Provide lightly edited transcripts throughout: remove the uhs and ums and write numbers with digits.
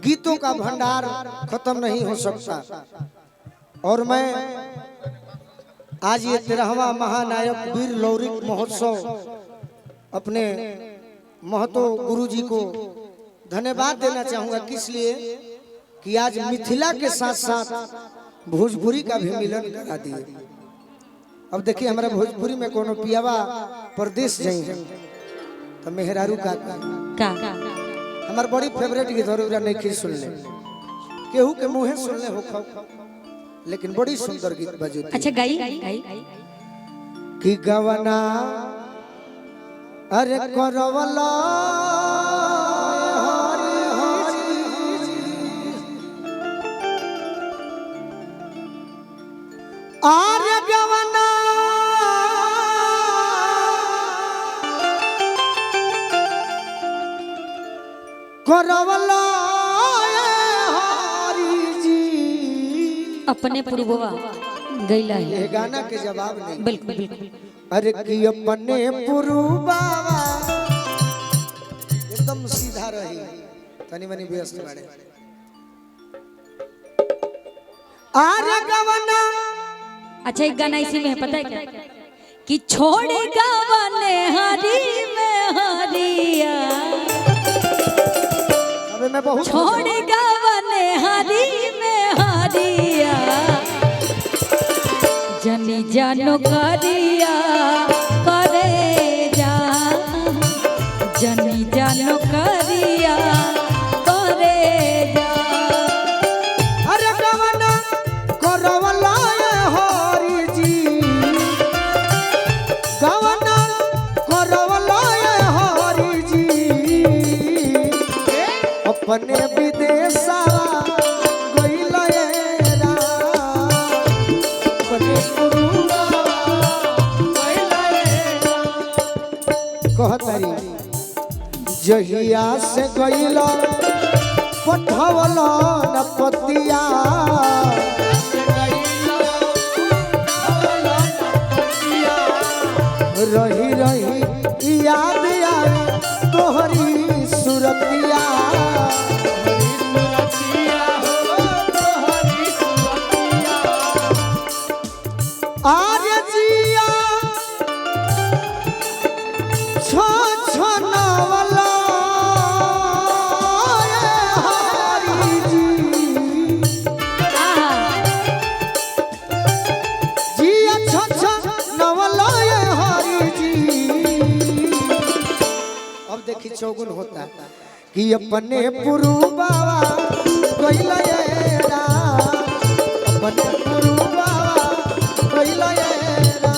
गीतों का भंडार खत्म नहीं हो सकता। और मैं आज ये 13वां महानायक वीर लौरिक महोत्सव अपने महतो गुरुजी को धन्यवाद देना चाहूंगा। किस लिए कि आज मिथिला के साथ साथ भोजपुरी का भी मिलन करा दिए। अब देखिए हमारा भोजपुरी में कोनो पियावा प्रदेश जाई है तो मेहरारू का हमार बड़ी फेवरेट गीत और नहीं खी सुन ले केहू के मुंहे सुन ले हो खाओ, लेकिन बड़ी सुंदर गीत बजे। अच्छा गाई कि गवना अरे करवला आरे गवना करवला हरी जी। अपने पुरबवा गईला है ये गाना के जवाब नहीं। बिल्कुल बिल्कुल। अरे कि अपने पुरबवा एकदम सीधा रही तनी मनी व्यस्त बाड़े। आरे गवना अच्छा एक गाना इसी में है पता है क्या कि छोड़े गवने हरी में हरिया अबे मैं बहुत छोड़े गवने हरी में हरिया जनी जानो करिया करे जा जनी जानो करिया करे जा। अरे गवना करवला हरी जी गवना करवला हरी जी अपने विदेशा गइला रा अपने पुरुवा गइला रा कहतारी जहिया से गइला पठवला न पतिया रही रही याद आए तोहरी सुरतिया आर्य जिया छो छो नवला हरी जी जिया छो छो नवला हरी जी। अब देखी चौगुन होता कि अपने पुरुबा गइला रा अपने पुरुबा गइला रा।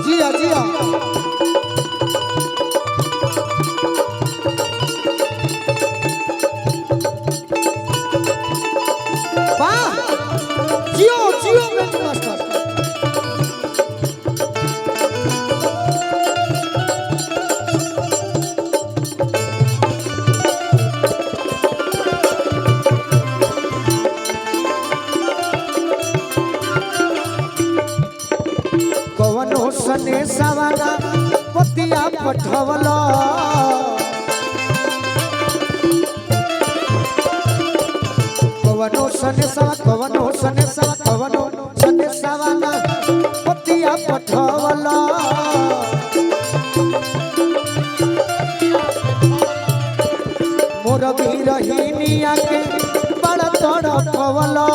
जिया जिया वाह जियो जियो बेंच मास्टर। कवनो सने सवाना पतिया पठवला कवनो सने सवा कवनो सने सवा कवनो सने सवाना पतिया पठवला मोर बीरहीनिया के बड़ा तड़पवला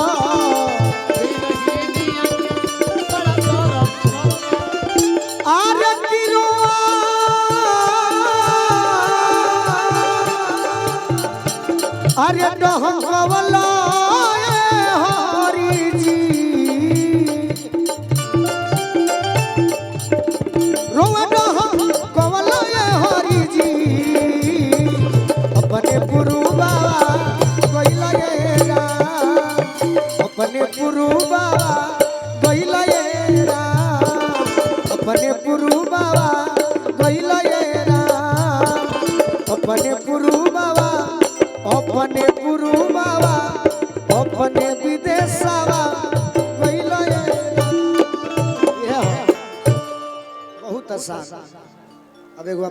अरे डहकवला हरी जी रोवा डहकवला हरी जी अपने पुरुबा गइला रा अपने पुरुबा गइला रा अपने पुरुबा गइला रा अपने पुरुबा अपने पुरुबा अपने विदेशवा गइला बहुत आसान। अब एगो